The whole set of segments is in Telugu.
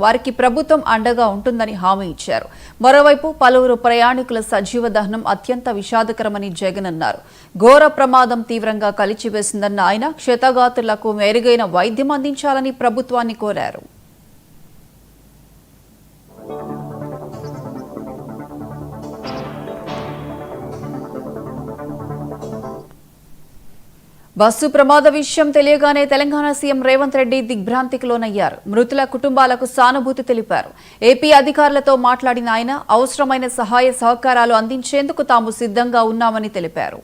వారికి ప్రభుత్వం అండగా ఉంటుందని హామీ ఇచ్చారు. మరోవైపు పలువురు ప్రయాణికుల సజీవ దహనం అత్యంత విషాదకరమని జగన్ అన్నారు. ఘోర ప్రమాదం తీవ్రంగా కలిచివేసిందన్న ఆయన క్షతగాత్రులకు మెరుగైన వైద్యం అందించాలని ప్రభుత్వాన్ని కోరారు. బస్సు ప్రమాద విషయం తెలియగానే తెలంగాణ సీఎం రేవంత్ రెడ్డి దిగ్భ్రాంతికి లోనయ్యారు. మృతుల కుటుంబాలకు సానుభూతి తెలిపారు. ఏపీ అధికారులతో మాట్లాడిన ఆయన అవసరమైన సహాయ సహకారాలు అందించేందుకు తాము సిద్ధంగా ఉన్నామని తెలిపారు.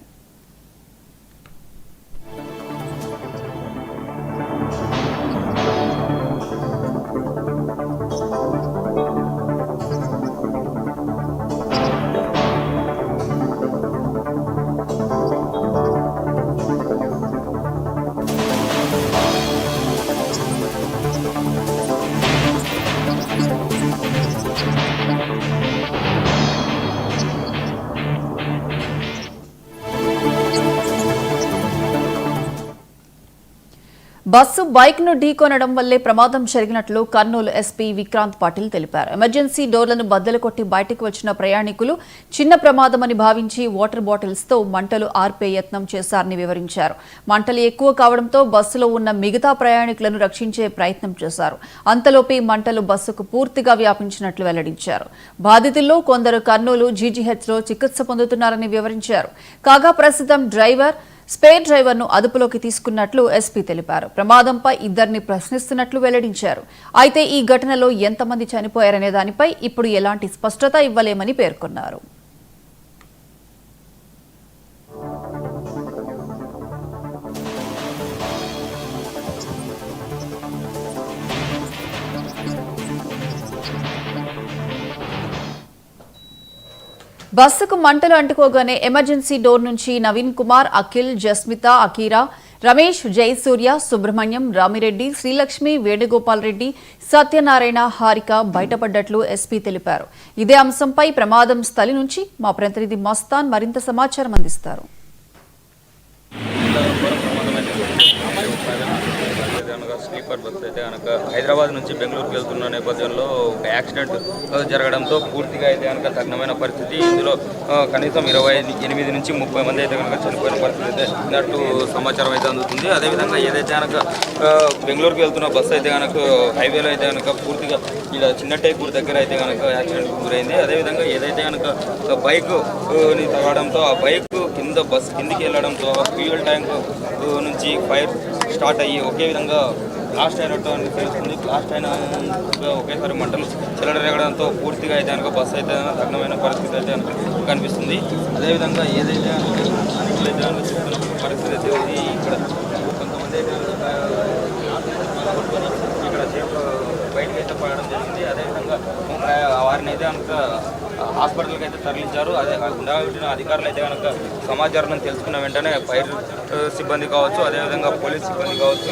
బస్సు బైక్ ను ఢీకొనడం వల్లే ప్రమాదం జరిగినట్లు కర్నూలు ఎస్పీ విక్రాంత్ పాటిల్ తెలిపారు. ఎమర్జెన్సీ డోర్లను బద్దలు కొట్టి బయటకు వచ్చిన ప్రయాణికులు చిన్న ప్రమాదమని భావించి వాటర్ బాటిల్స్ తో మంటలు ఆర్పే యత్నం చేశారని వివరించారు. మంటలు ఎక్కువ కావడంతో బస్సులో ఉన్న మిగతా ప్రయాణికులను రక్షించే ప్రయత్నం చేశారు. అంతలోపే మంటలు బస్సుకు పూర్తిగా వ్యాపించినట్లు వెల్లడించారు. బాధితుల్లో కొందరు కర్నూలు జీజీహెచ్లో చికిత్స పొందుతున్నారని వివరించారు. కాగా ప్రస్తుతం స్పేర్ డ్రైవర్ను అదుపులోకి తీసుకున్నట్లు ఎస్పీ తెలిపారు. ప్రమాదంపై ఇద్దరిని ప్రశ్నిస్తున్నట్లు వెల్లడించారు. అయితే ఈ ఘటనలో ఎంతమంది చనిపోయారనే దానిపై ఇప్పుడు ఎలాంటి స్పష్టత ఇవ్వలేమని పేర్కొన్నారు. బస్సుకు మంటలు అంటుకోగానే ఎమర్జెన్సీ డోర్ నుంచి నవీన్ కుమార్, అఖిల్, జస్మిత, అకీరా, రమేష్, జయసూర్య, సుబ్రహ్మణ్యం, రామిరెడ్డి, శ్రీలక్ష్మి, వేణుగోపాల్ రెడ్డి, సత్యనారాయణ, హారిక బయటపడ్డట్లు ఎస్పీ తెలిపారు. ఇదే అంశంపై ప్రమాదం స్థలి నుంచి మా ప్రతినిధి మస్తాన్ మరింత సమాచారం అందిస్తారు. స్లీపర్ బస్ అయితే కనుక హైదరాబాద్ నుంచి బెంగళూరుకి వెళ్తున్న నేపథ్యంలో ఒక యాక్సిడెంట్ జరగడంతో పూర్తిగా అయితే కనుక తగినమైన పరిస్థితి. ఇందులో కనీసం 28 నుంచి 30 మంది అయితే కనుక చనిపోయిన పరిస్థితి అయితే ఉన్నట్టు సమాచారం అయితే అందుతుంది. అదేవిధంగా ఏదైతే కనుక బెంగళూరుకి వెళ్తున్న బస్సు అయితే కనుక హైవేలో అయితే కనుక పూర్తిగా ఇలా చిన్న టైపూర్ దగ్గర అయితే కనుక యాక్సిడెంట్కి గురైంది. అదేవిధంగా ఏదైతే కనుక బైక్ని తగలడంతో ఆ బైక్ బస్సు కిందికి వెళ్ళడంతో ఫ్యూయల్ ట్యాంక్ నుంచి ఫైర్ స్టార్ట్ అయ్యి ఒకే విధంగా బ్లాస్ట్ అయినట్టు అని తెలుస్తుంది. బ్లాస్ట్ అయిన ఒకేసారి మంటలు చెలరేగడంతో పూర్తిగా అయితే కనుక బస్సు అయితే తగినమైన పరిస్థితి అయితే కనిపిస్తుంది. అదేవిధంగా ఏదైతే స్థానికులు అయితే చెప్తున్న పరిస్థితి అయితే ఉంది. ఇక్కడ కొంతమంది అయితే ఇక్కడ బయటకు అయితే పడడం జరిగింది. అదేవిధంగా వారిని అయితే కనుక హాస్పిటల్కి అయితే తరలించారు. అదే ఉండాల్సిన అధికారులు అయితే కనుక సమాచారం తెలుసుకున్న వెంటనే ఫైర్ సిబ్బంది కావచ్చు, అదేవిధంగా పోలీస్ సిబ్బంది కావచ్చు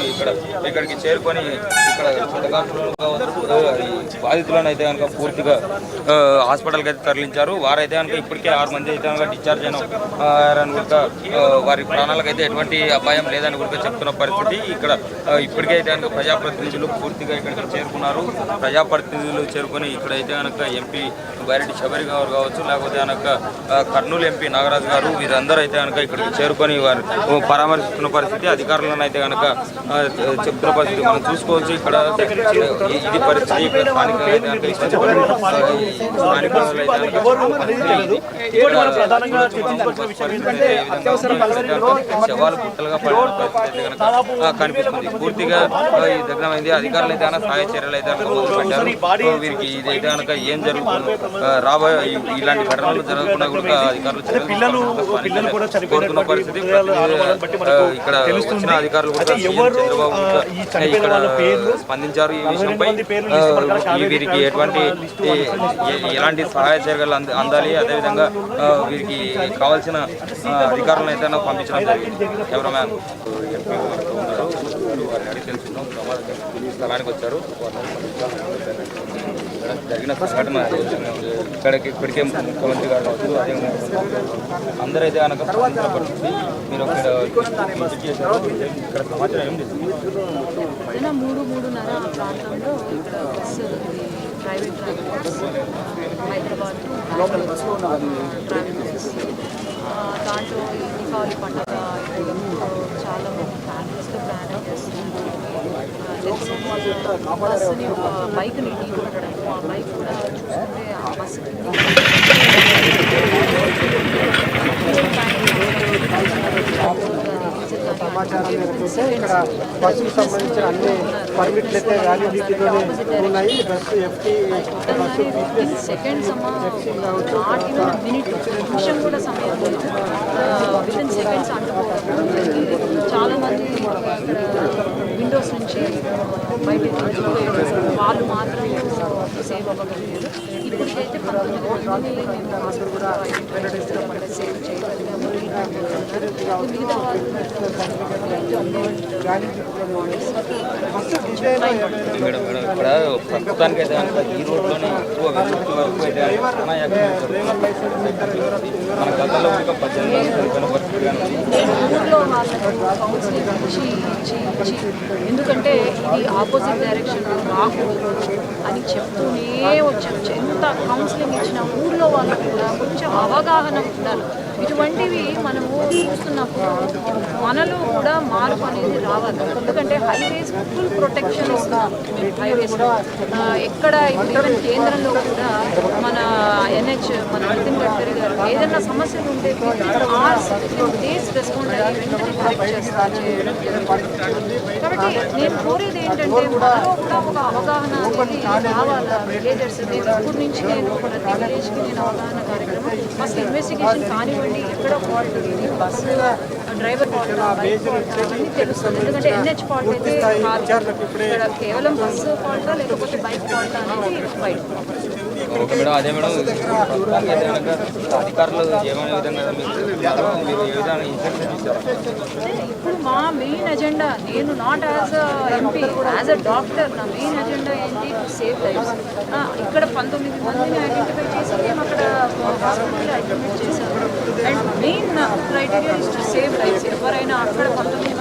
ఇక్కడికి చేరుకొని ఇక్కడ బాధితులను అయితే కనుక పూర్తిగా హాస్పిటల్కి అయితే తరలించారు. వారైతే కనుక ఇప్పటికే 6 మంది అయితే కనుక డిశ్చార్జ్ అయినారని కూడా వారి ప్రాణాలకు అయితే ఎటువంటి అపాయం లేదని కూడా చెప్తున్న పరిస్థితి. ఇక్కడ ఇప్పటికే అయితే కనుక ప్రజాప్రతినిధులు పూర్తిగా ఇక్కడికి చేరుకున్నారు. ప్రజాప్రతినిధులు చేరుకొని ఇక్కడైతే కనుక ఎంపీ బైరెడ్డి శబరి గారు కావచ్చు, లేకపోతే కనుక కర్నూలు ఎంపీ నాగరాజు గారు వీరందరూ అయితే కనుక ఇక్కడికి చేరుకొని వారు పరామర్శిస్తున్న పరిస్థితి. అధికారులను అయితే కనుక చెప్తున్న పరిస్థితి మనం చూసుకోవచ్చు. ఇక్కడ ఇది పరిస్థితి. ఇక్కడ శవాలు గుట్టలుగా పడిన పరిస్థితి అయితే కనుక కనిపిస్తుంది. పూర్తిగా ఈ దగ్గరైంది. అధికారులు అయితే కనుక సహాయ చర్యలు అయితే కనుక మొదలుపెట్టారు. వీరికి ఇదైతే కనుక ఏం జరుగుతుందో రాబోయే ఇలాంటి ఘటనలు జరగకుండా కూడా అధికారులు కోరుతున్న పరిస్థితి. ఇక్కడ వచ్చిన అధికారులు కూడా చంద్రబాబు ఇక్కడ స్పందించారు. ఈ విషయంపై వీరికి ఎలాంటి సహాయ చర్యలు అందాలి, అదేవిధంగా వీరికి కావాల్సిన అధికారులను అయితే పంపించడం జరిగింది. కెమెరామ్యాన్ ఎంపీ ఉన్నారు, వారిని అడిగి తెలుసుకున్నాం. స్థలానికి వచ్చారు. జరిగిన సంఘటన ఇప్పటికే ముఖ్యమంత్రి గారు కావచ్చు, అదే అందరూ అయితే కనుక స్పందించిన పరిస్థితి. మీరు ఇక్కడ చేశారు, ఇక్కడ సమాచారం ఏం తీసుకుంది? 3-3:30 ఆ ప్రాంతంలో ఇక్కడ bus private travels Hyderabad travels దాంట్లో ఈ దీపావళి పండుగ చాలా మంది ఫ్యామిలీస్తో ప్లాన్ చేస్తున్నారు. బస్సుని ఒక బైక్ని ఢీ కొట్టడం, ఆ బైక్ కూడా చూసుకుంటే ఆ బస్సు సమాచారం మేరకు ఇక్కడ బస్సుకు సంబంధించిన అన్ని పర్మిట్లు అయితే వ్యాలిడిటీలోనే ఉన్నాయి. బస్సు ఎఫ్టీ బస్సు సెకండ్స్ నిమిషం కూడా సమయం వితిన్ సెకండ్స్ అంటుకోవడం. చాలామంది ఇక్కడ విండోస్ నుంచి బయటకు వాళ్ళు మాత్రం సేవ్ అవ్వగలిగారు. ఇప్పటికైతే 19 మందిని మేము హాస్పిటల్లో ఐడెంటిఫై చేసి సేవ్ చేయగలిగాము. మిగతా మేడం ఇక్కడ ప్రస్తుతానికి అయితే కనుక ఈ రోడ్లోనే ఎక్కువ వరకు అయితే మన గతంలో ఒక 18 చనిపోయిన పరిస్థితి కానీ ఊళ్ళో వాళ్ళకు కౌన్సిలింగ్ ఇచ్చి ఎందుకంటే ఇది ఆపోజిట్ డైరెక్షన్ రాకూడదు అని చెప్తూనే వచ్చాం. ఎంత కౌన్సిలింగ్ ఇచ్చినా ఊళ్ళో వాళ్ళకు కూడా కొంచెం అవగాహన ఉండాలి. ఇటువంటివి మనము చూస్తున్నప్పుడు మనలో కూడా మార్పు అనేది రావాలి. ఎందుకంటే హైవేస్ ఫుల్ ప్రొటెక్షన్ ఇస్తున్నాం హైవేస్. ఎక్కడ ఈవెన్ కేంద్రంలో కూడా మన NH మన నితిన్ గడ్కరీ గారు ఏదైనా సమస్యలు ఉంటే డేస్ రెస్పాండ్ అయ్యి వెంటనే కరెక్ట్ చేయడం జరుగుతుంది. కాబట్టి నేను కోరేది ఏంటంటే మనలో కూడా ఒక అవగాహన అనేది రావాలా. విలేజర్స్ ఇప్పుడు నుంచి నేను ప్రతి విలేజ్కి నేను అవగాహన కార్యక్రమం ఫస్ట్ ఇన్వెస్టిగేషన్ కానివ్వండి, ఎక్కడ ఫాల్ట్ ఉంది, bus driver fault bike fault అవన్నీ తెలుస్తుంది. ఎందుకంటే NH ఫాల్ట్ అయితే ఇక్కడ కేవలం బస్సు ఫాల్టా లేకపోతే బైక్ ఫాల్ట్ అనేది బయట. ఓకే మేడం, అదే మేడం ప్రస్తుతానికి అయితే కనుక అధికారులు ఏమైనా విధంగా మీరు ఏ విధంగా ఇన్స్ట్రక్షన్ ఇచ్చారు? ఇప్పుడు మా మెయిన్ ఎజెండా, నేను not as MP, as a doctor నా మెయిన్ ఎజెండా ఏంటి, టు సేవ్ లైఫ్స్. ఇక్కడ 19 మందిని ఐడెంటిఫై చేసి మేము అక్కడ హాస్పిటల్లో అడ్మిట్ చేశాము. And main criteria is to save lives. ఎవరైనా అక్కడ 19